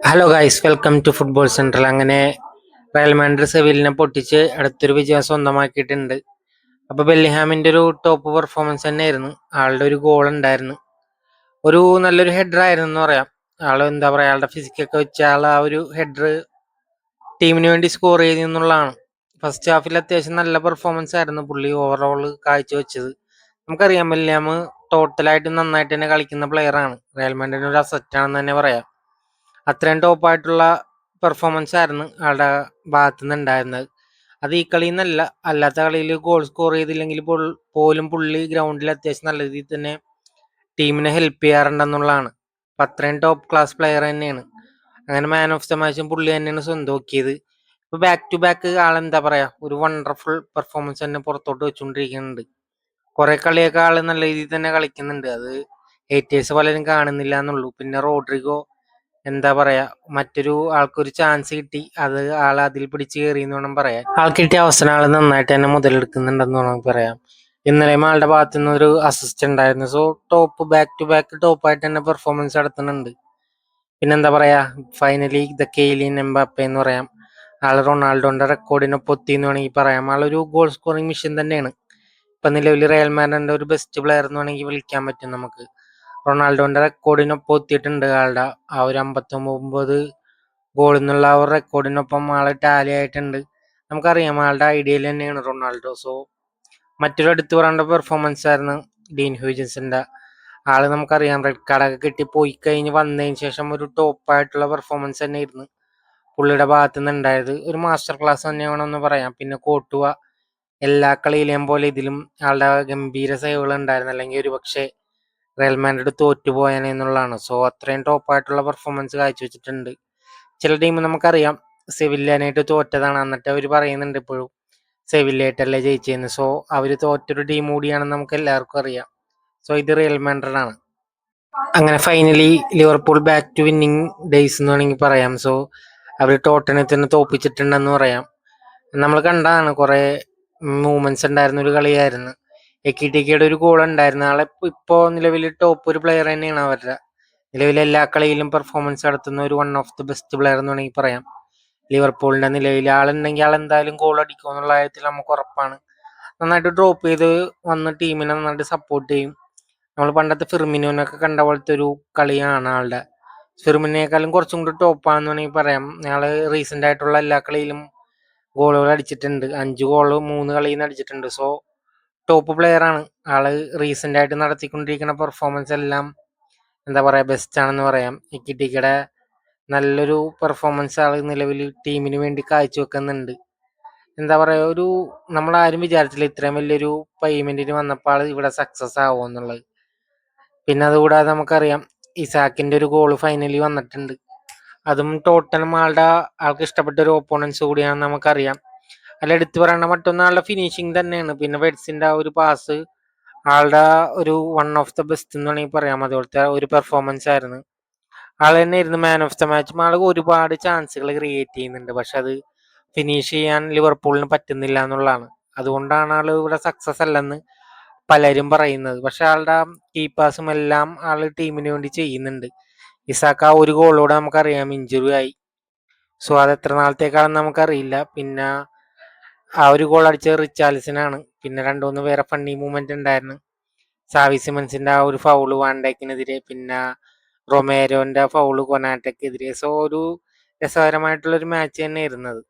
Hello guys, welcome to football central. അങ്ങനെ Real Madrid സെവിലിനെ പൊട്ടിച്ച് അടുത്തൊരു വിജയം സ്വന്തമാക്കിയിട്ടുണ്ട്. അപ്പോൾ ബെല്ലിഹാമിന്റെ ഒരു ടോപ്പ് പെർഫോമൻസ് തന്നെയായിരുന്നു. ആളുടെ ഒരു ഗോൾ ഉണ്ടായിരുന്നു, ഒരു നല്ലൊരു ഹെഡർ ആയിരുന്നു എന്ന് പറയാം. ആള് എന്താ പറയാ, ആളുടെ ഫിസിക്കൊക്കെ വെച്ച് ആൾ ആ ഒരു ഹെഡർ ടീമിന് വേണ്ടി സ്കോർ ചെയ്തു എന്നുള്ളതാണ്. ഫസ്റ്റ് ഹാഫിൽ അത്യാവശ്യം നല്ല പെർഫോമൻസ് ആയിരുന്നു പുള്ളി ഓവറോൾ കാഴ്ചവെച്ചത്. നമുക്കറിയാം, ബെല്ലിഹാം ടോട്ടലായിട്ട് നന്നായിട്ട് തന്നെ കളിക്കുന്ന പ്ലെയർ ആണ്. റയൽ മാഡ്രിഡിന് ഒരു അസറ്റ് ആണെന്ന് തന്നെ പറയാം. അത്രയും ടോപ്പായിട്ടുള്ള പെർഫോമൻസ് ആയിരുന്നു ആളുടെ ഭാഗത്തു നിന്ന് ഉണ്ടായിരുന്നത്. അത് ഈ കളിയിൽ നിന്നല്ല, അല്ലാത്ത കളിയിൽ ഗോൾ സ്കോർ ചെയ്തില്ലെങ്കിൽ പോലും പുള്ളി ഗ്രൗണ്ടിൽ അത്യാവശ്യം നല്ല രീതിയിൽ തന്നെ ടീമിനെ ഹെൽപ്പ് ചെയ്യാറുണ്ടെന്നുള്ളതാണ്. അപ്പം അത്രയും ടോപ്പ് ക്ലാസ് പ്ലെയർ തന്നെയാണ്. അങ്ങനെ മാൻ ഓഫ് ദ മാച്ചും പുള്ളി തന്നെയാണ് സ്വന്തമാക്കിയത്. ഇപ്പൊ ബാക്ക് ടു ബാക്ക് ആളെന്താ പറയാ, ഒരു വണ്ടർഫുൾ പെർഫോമൻസ് തന്നെ പുറത്തോട്ട് വെച്ചുകൊണ്ടിരിക്കുന്നുണ്ട്. കുറെ കളിയൊക്കെ ആള് നല്ല രീതിയിൽ തന്നെ കളിക്കുന്നുണ്ട്. അത് ഹേറ്റേഴ്സ് പലരും കാണുന്നില്ല എന്നുള്ളൂ. പിന്നെ റോഡ്രിഗോ എന്താ പറയാ, മറ്റൊരു ആൾക്കൊരു ചാൻസ് കിട്ടി, അത് ആൾ അതിൽ പിടിച്ച് കയറി എന്ന് വേണം പറയാൻ. ആൾക്ക് കിട്ടിയ അവസരം ആൾ നന്നായിട്ട് തന്നെ മുതലെടുക്കുന്നുണ്ടെന്ന് വേണം പറയാം. ഇന്നലെയും ആളുടെ ഭാഗത്തു നിന്ന് ഒരു അസിസ്റ്റ് ഉണ്ടായിരുന്നു. So top back to back ടോപ്പായിട്ട് തന്നെ പെർഫോമൻസ് നടത്തുന്നുണ്ട്. പിന്നെന്താ പറയാ, ഫൈനലി ദ കെയ്ലിൻ എംബാപ്പെ എന്ന് പറയാം. ആള് റൊണാൾഡോന്റെ റെക്കോർഡിനൊപ്പം എത്തി എന്ന് വേണമെങ്കിൽ പറയാം. ആളൊരു ഗോൾ സ്കോറിംഗ് മെഷീൻ തന്നെയാണ്. ഇപ്പൊ നിലവിൽ റയൽ മാഡ്രിഡിന്റെ ഒരു ബെസ്റ്റ് പ്ലെയർ എന്ന് വേണമെങ്കിൽ വിളിക്കാൻ പറ്റും നമുക്ക്. റൊണാൾഡോന്റെ റെക്കോർഡിനൊപ്പം എത്തിയിട്ടുണ്ട് ആളുടെ ആ ഒരു 59 ഗോൾ എന്നുള്ള ആ ഒരു റെക്കോർഡിനൊപ്പം ആള് ടാലി ആയിട്ടുണ്ട്. നമുക്കറിയാം ആളുടെ ഐഡിയയിൽ തന്നെയാണ് റൊണാൾഡോ. സോ മറ്റൊരു എടുത്തു പറയേണ്ട പെർഫോമൻസ് ആയിരുന്നു ഡീൻ ഹ്യൂജൻസിന്റെ. ആള് നമുക്കറിയാം റെഡ് കാർഡൊക്കെ കിട്ടി പോയി കഴിഞ്ഞ് വന്നതിന് ശേഷം ഒരു ടോപ്പായിട്ടുള്ള പെർഫോമൻസ് തന്നെയായിരുന്നു പുള്ളിയുടെ ഭാഗത്തു നിന്ന് ഉണ്ടായത്. ഒരു മാസ്റ്റർ ക്ലാസ് തന്നെയാണെന്ന് പറയാം. പിന്നെ കോട്ടുവ എല്ലാ കളിയിലെയും പോലെ ഇതിലും ആളുടെ ഗംഭീര സേവുകൾ ഉണ്ടായിരുന്നു, അല്ലെങ്കിൽ ഒരു പക്ഷേ റയൽ മാഡ്രിഡ് തോറ്റുപോയാനെ എന്നുള്ളതാണ്. സോ അത്രയും ടോപ്പായിട്ടുള്ള പെർഫോമൻസ് കാഴ്ചവെച്ചിട്ടുണ്ട്. ചില ടീം നമുക്കറിയാം സെവില്ലാനായിട്ട് തോറ്റതാണ്, എന്നിട്ട് അവർ പറയുന്നുണ്ട് ഇപ്പോഴും സെവില്ലായിട്ടല്ലേ ജയിച്ചതെന്ന്. സോ അവർ തോറ്റൊരു ടീം കൂടിയാണെന്ന് നമുക്ക് എല്ലാവർക്കും അറിയാം. സോ ഇത് റിയൽ മാഡ്രിഡ് ആണ്. അങ്ങനെ finally Liverpool back to winning days എന്ന് വേണമെങ്കിൽ പറയാം. സോ അവർ ടോട്ടനെ തന്നെ തോപ്പിച്ചിട്ടുണ്ടെന്ന് പറയാം. നമ്മൾ കണ്ടതാണ്, കുറെ മൂവ്മെന്റ്സ് ഉണ്ടായിരുന്ന ഒരു കളിയായിരുന്നു. എക്കിട്ടിക്കയുടെ ഒരു ഗോൾ ഉണ്ടായിരുന്നു. ആളെ ഇപ്പോ നിലവിൽ ടോപ്പ് ഒരു പ്ലെയർ തന്നെയാണ് അവരുടെ. നിലവിലെ എല്ലാ കളിയിലും പെർഫോമൻസ് നടത്തുന്ന ഒരു one of the best player എന്ന് വേണമെങ്കിൽ പറയാം. ലിവർപൂളിന്റെ നിലവിൽ ആളുണ്ടെങ്കിൽ ആൾ എന്തായാലും ഗോൾ അടിക്കും എന്നുള്ള കാര്യത്തിൽ നമുക്ക് ഉറപ്പാണ്. നന്നായിട്ട് ഡ്രോപ്പ് ചെയ്ത് വന്ന് ടീമിനെ നന്നായിട്ട് സപ്പോർട്ട് ചെയ്യും. നമ്മൾ പണ്ടത്തെ ഫിർമിനോനൊക്കെ കണ്ട പോലത്തെ ഒരു കളിയാണ് ആളുടെ. ഫിർമിനേക്കാളും കുറച്ചും കൂടി ടോപ്പാണെന്ന് വേണമെങ്കിൽ പറയാം. ഞങ്ങൾ റീസെന്റ് ആയിട്ടുള്ള എല്ലാ കളിയിലും ഗോളുകൾ അടിച്ചിട്ടുണ്ട്. 5 ഗോള് 3 കളിയിൽ നിന്ന് അടിച്ചിട്ടുണ്ട്. സോ ടോപ്പ് പ്ലെയർ ആണ് ആള്. റീസെന്റ് ആയിട്ട് നടത്തിക്കൊണ്ടിരിക്കുന്ന പെർഫോമൻസ് എല്ലാം എന്താ പറയാ, ബെസ്റ്റ് ആണെന്ന് പറയാം. ഇക്കിട്ടിക്കയുടെ നല്ലൊരു പെർഫോമൻസ് ആള് നിലവിൽ ടീമിന് വേണ്ടി കാഴ്ചവെക്കുന്നുണ്ട്. എന്താ പറയാ, ഒരു നമ്മളാരും വിചാരിച്ചില്ല ഇത്രയും വലിയൊരു പേയ്മെന്റിന് വന്നപ്പോൾ ആള് ഇവിടെ സക്സസ് ആവും എന്നുള്ളത്. പിന്നെ അതുകൂടാതെ നമുക്കറിയാം ഇസാക്കിന്റെ ഒരു ഗോൾ ഫൈനലി വന്നിട്ടുണ്ട്. അതും ടോട്ടനം ആൾക്ക് ഇഷ്ടപ്പെട്ട ഒരു ഓപ്പോണൻസ് കൂടിയാണെന്ന് നമുക്കറിയാം. അല്ല, എടുത്തു പറയേണ്ട മറ്റൊന്ന് ആളുടെ ഫിനിഷിങ് തന്നെയാണ്. പിന്നെ വെഡ്സിന്റെ ആ ഒരു പാസ് ആളുടെ ഒരു വൺ ഓഫ് ദ ബെസ്റ്റ് എന്ന് വേണമെങ്കിൽ പറയാം. അതുപോലത്തെ ഒരു പെർഫോമൻസ് ആയിരുന്നു. ആൾ തന്നെയായിരുന്നു മാൻ ഓഫ് ദ മാച്ച്. ആൾ ഒരുപാട് ചാൻസുകൾ ക്രിയേറ്റ് ചെയ്യുന്നുണ്ട്, പക്ഷെ അത് ഫിനിഷ് ചെയ്യാൻ ലിവർപൂളിന് പറ്റുന്നില്ല എന്നുള്ളതാണ്. അതുകൊണ്ടാണ് ആൾ ഇവിടെ സക്സസ് അല്ലെന്ന് പലരും പറയുന്നത്. പക്ഷെ ആളുടെ കീപ്പേഴ്സും എല്ലാം ആള് ടീമിന് വേണ്ടി ചെയ്യുന്നുണ്ട്. ഇസാക്ക ആ ഒരു ഗോളോടെ നമുക്കറിയാം ഇഞ്ചുറി ആയി. സോ അത് എത്ര നാളത്തേക്കാണെന്ന് നമുക്കറിയില്ല. പിന്നെ ആ ഒരു ഗോൾ അടിച്ചത് റിച്ചാർലിസനാണ്. പിന്നെ 2-3 വേറെ ഫണ്ണി മൂവ്മെന്റ് ഉണ്ടായിരുന്നു. സാവി സിമൻസിന്റെ ആ ഒരു ഫൗള് വാൻഡേക്കിനെതിരെ, പിന്നെ റൊമേരോന്റെ ഫൗള് കൊനാറ്റക്കെതിരെ. സോ ഒരു രസകരമായിട്ടുള്ള ഒരു മാച്ച് തന്നെ ഇരുന്നത്.